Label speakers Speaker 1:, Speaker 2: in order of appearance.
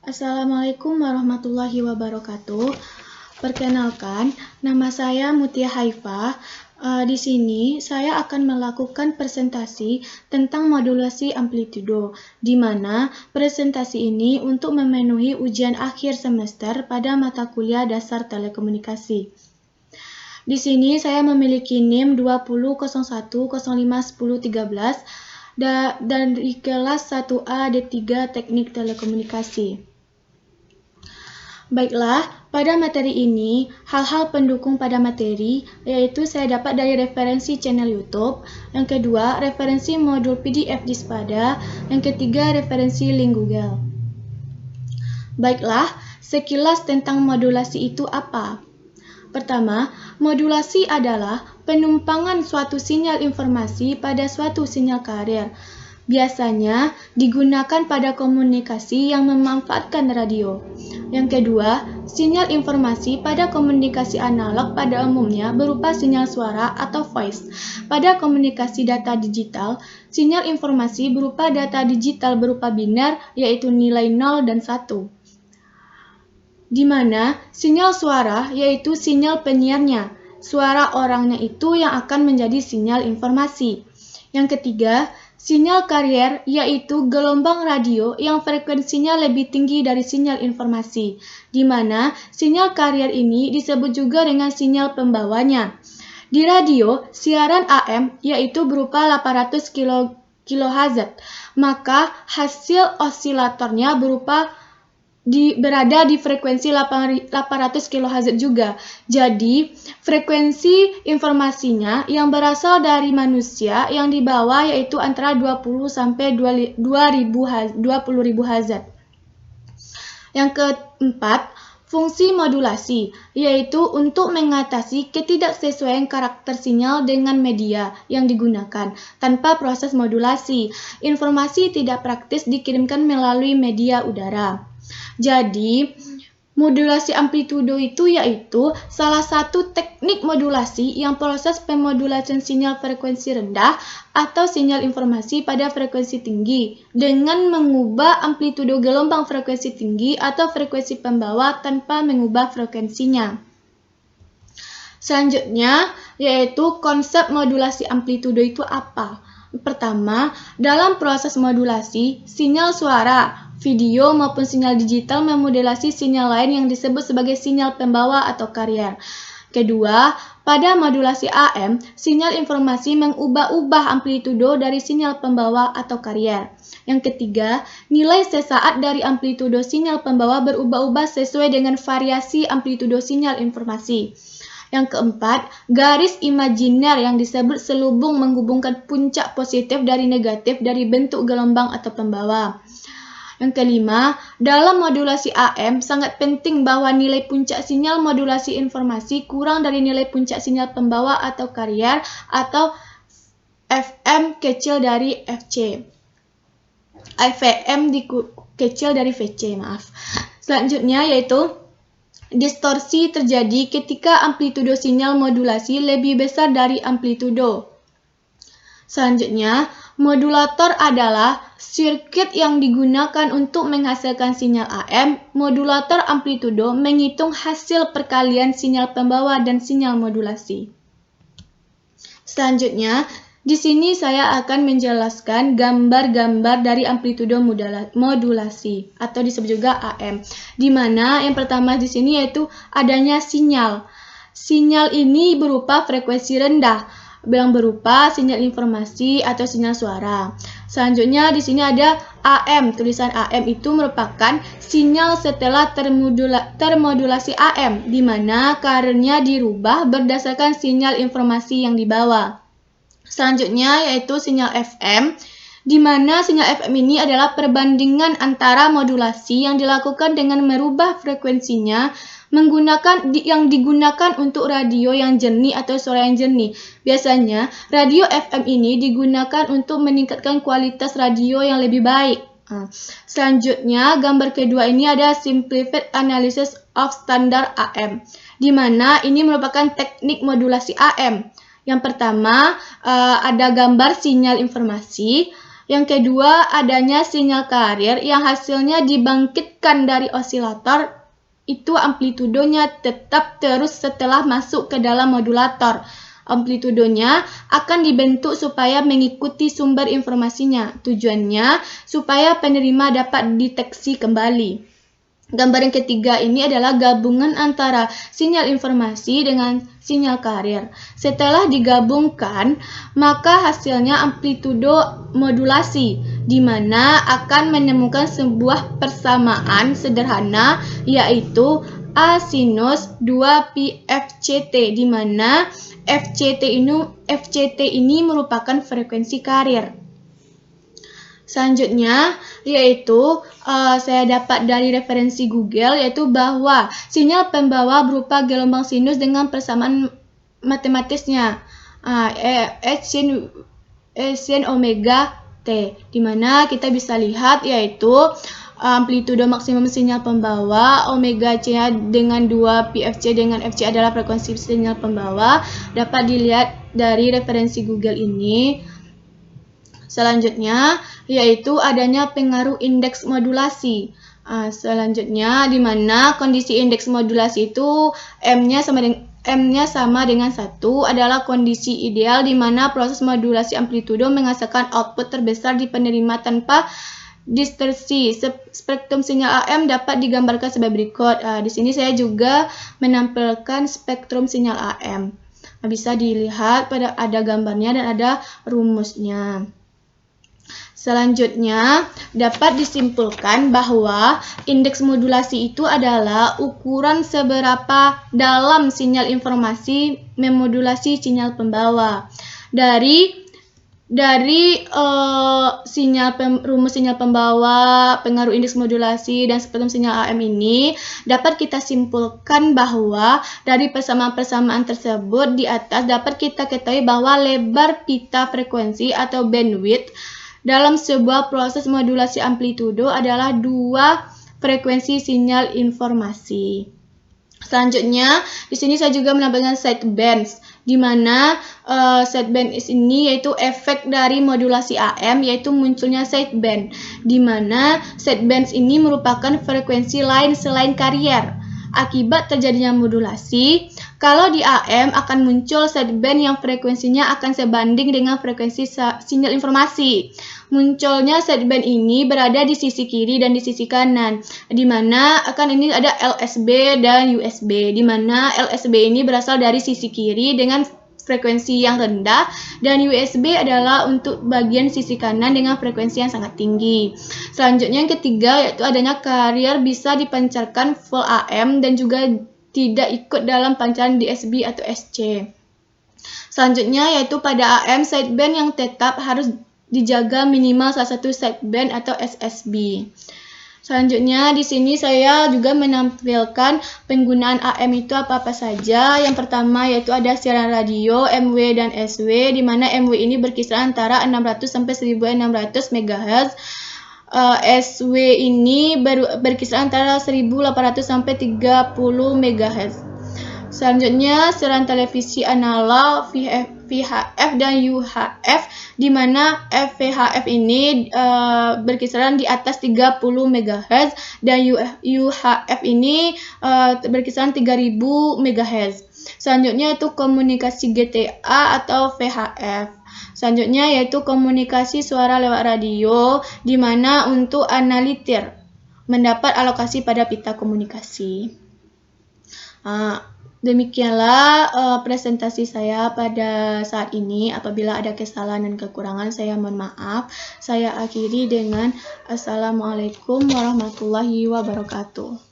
Speaker 1: Assalamualaikum warahmatullahi wabarakatuh. Perkenalkan, nama saya Mutia Haifah. Di sini saya akan melakukan presentasi tentang modulasi amplitudo, di mana presentasi ini untuk memenuhi ujian akhir semester pada mata kuliah dasar telekomunikasi. Di sini saya memiliki NIM 2001051013 dan di kelas 1A D3 Teknik Telekomunikasi. Baiklah, pada materi ini, hal-hal pendukung pada materi, yaitu saya dapat dari referensi channel YouTube, yang kedua, referensi modul PDF di Spada, yang ketiga, referensi link Google. Baiklah, sekilas tentang modulasi itu apa? Pertama, modulasi adalah penumpangan suatu sinyal informasi pada suatu sinyal karier. Biasanya digunakan pada komunikasi yang memanfaatkan radio. Yang kedua, sinyal informasi pada komunikasi analog pada umumnya berupa sinyal suara atau voice. Pada komunikasi data digital, sinyal informasi berupa data digital berupa biner, yaitu nilai 0 dan 1. Di mana sinyal suara yaitu sinyal penyiarnya. Suara orangnya itu yang akan menjadi sinyal informasi. Yang ketiga, sinyal karier yaitu gelombang radio yang frekuensinya lebih tinggi dari sinyal informasi, di mana sinyal karier ini disebut juga dengan sinyal pembawanya. Di radio, siaran AM yaitu berupa 800 kHz, maka hasil osilatornya berada di frekuensi 800 kHz juga. Jadi, frekuensi informasinya yang berasal dari manusia yang dibawa yaitu antara 20 sampai 20.000 Hz. Yang keempat, fungsi modulasi, yaitu untuk mengatasi ketidaksesuaian karakter sinyal dengan media yang digunakan. Tanpa proses modulasi, informasi tidak praktis dikirimkan melalui media udara. Jadi, modulasi amplitudo itu yaitu salah satu teknik modulasi yang proses pemodulasian sinyal frekuensi rendah atau sinyal informasi pada frekuensi tinggi dengan mengubah amplitudo gelombang frekuensi tinggi atau frekuensi pembawa tanpa mengubah frekuensinya. Selanjutnya, yaitu konsep modulasi amplitudo itu apa? Pertama, dalam proses modulasi, sinyal suara, video maupun sinyal digital memodulasi sinyal lain yang disebut sebagai sinyal pembawa atau karier. Kedua, pada modulasi AM, sinyal informasi mengubah-ubah amplitudo dari sinyal pembawa atau karier. Yang ketiga, nilai sesaat dari amplitudo sinyal pembawa berubah-ubah sesuai dengan variasi amplitudo sinyal informasi. Yang keempat, garis imajiner yang disebut selubung menghubungkan puncak positif dari negatif dari bentuk gelombang atau pembawa. Yang kelima, dalam modulasi AM sangat penting bahwa nilai puncak sinyal modulasi informasi kurang dari nilai puncak sinyal pembawa atau karier atau FM kecil dari FC. FM kecil dari VC, maaf. Selanjutnya yaitu distorsi terjadi ketika amplitudo sinyal modulasi lebih besar dari amplitudo. Selanjutnya, modulator adalah sirkuit yang digunakan untuk menghasilkan sinyal AM. Modulator amplitudo menghitung hasil perkalian sinyal pembawa dan sinyal modulasi. Selanjutnya, di sini saya akan menjelaskan gambar-gambar dari amplitudo modulasi atau disebut juga AM. Di mana yang pertama di sini yaitu adanya sinyal. Sinyal ini berupa frekuensi rendah yang berupa sinyal informasi atau sinyal suara. Selanjutnya di sini ada AM. Tulisan AM itu merupakan sinyal setelah termodulasi AM, di mana kariernya dirubah berdasarkan sinyal informasi yang dibawa. Selanjutnya yaitu sinyal FM, di mana sinyal FM ini adalah perbandingan antara modulasi yang dilakukan dengan merubah frekuensinya yang digunakan untuk radio yang jernih atau suara yang jernih. Biasanya, radio FM ini digunakan untuk meningkatkan kualitas radio yang lebih baik. Selanjutnya, gambar kedua ini ada Simplified Analysis of Standard AM, di mana ini merupakan teknik modulasi AM. Yang pertama, ada gambar sinyal informasi. Yang kedua, adanya sinyal karier yang hasilnya dibangkitkan dari osilator, itu amplitudonya tetap terus setelah masuk ke dalam modulator. Amplitudonya akan dibentuk supaya mengikuti sumber informasinya. Tujuannya supaya penerima dapat deteksi kembali. Gambar yang ketiga ini adalah gabungan antara sinyal informasi dengan sinyal karier. Setelah digabungkan, maka hasilnya amplitudo modulasi, di mana akan menemukan sebuah persamaan sederhana, yaitu A sinus 2pi FCT, di mana FCT ini merupakan frekuensi karier. Selanjutnya, yaitu saya dapat dari referensi Google, yaitu bahwa sinyal pembawa berupa gelombang sinus dengan persamaan matematisnya sin omega t, di mana kita bisa lihat yaitu amplitudo maksimum sinyal pembawa omega c dengan 2 pfc dengan fc adalah frekuensi sinyal pembawa, dapat dilihat dari referensi Google ini. Selanjutnya, yaitu adanya pengaruh indeks modulasi. Selanjutnya, di mana kondisi indeks modulasi itu M-nya sama dengan 1 adalah kondisi ideal di mana proses modulasi amplitudo menghasilkan output terbesar di penerima tanpa distorsi. Spektrum sinyal AM dapat digambarkan sebagai berikut. Di sini saya juga menampilkan spektrum sinyal AM. Bisa dilihat pada ada gambarnya dan ada rumusnya. Selanjutnya, dapat disimpulkan bahwa indeks modulasi itu adalah ukuran seberapa dalam sinyal informasi memodulasi sinyal pembawa. Dari rumus sinyal pembawa, pengaruh indeks modulasi, dan spektrum sinyal AM ini dapat kita simpulkan bahwa dari persamaan-persamaan tersebut di atas dapat kita ketahui bahwa lebar pita frekuensi atau bandwidth dalam sebuah proses modulasi amplitudo adalah 2 frekuensi sinyal informasi. Selanjutnya, di sini saya juga menampilkan sidebands, di mana sidebands ini yaitu efek dari modulasi AM, yaitu munculnya sideband, di mana sidebands ini merupakan frekuensi lain selain karier. Akibat terjadinya modulasi, kalau di AM akan muncul sideband yang frekuensinya akan sebanding dengan frekuensi sinyal informasi. Munculnya sideband ini berada di sisi kiri dan di sisi kanan, di mana akan ini ada LSB dan USB, di mana LSB ini berasal dari sisi kiri dengan frekuensi yang rendah, dan USB adalah untuk bagian sisi kanan dengan frekuensi yang sangat tinggi. Selanjutnya yang ketiga yaitu adanya karier bisa dipancarkan full AM dan juga tidak ikut dalam pancaran DSB atau SC. Selanjutnya yaitu pada AM sideband yang tetap harus dijaga minimal salah satu sideband atau SSB. Selanjutnya di sini saya juga menampilkan penggunaan AM itu apa-apa saja. Yang pertama yaitu ada siaran radio MW dan SW, di mana MW ini berkisar antara 600 sampai 1600 MHz. SW ini berkisar antara 1800 sampai 30 MHz. Selanjutnya siaran televisi analog VHF dan UHF, di mana VHF ini berkisaran di atas 30 MHz dan UHF ini berkisaran 3000 MHz. Selanjutnya itu komunikasi GTA atau VHF. Selanjutnya yaitu komunikasi suara lewat radio, di mana untuk analitir mendapat alokasi pada pita komunikasi. Demikianlah presentasi saya pada saat ini. Apabila ada kesalahan dan kekurangan, saya mohon maaf. Saya akhiri dengan Assalamualaikum warahmatullahi wabarakatuh.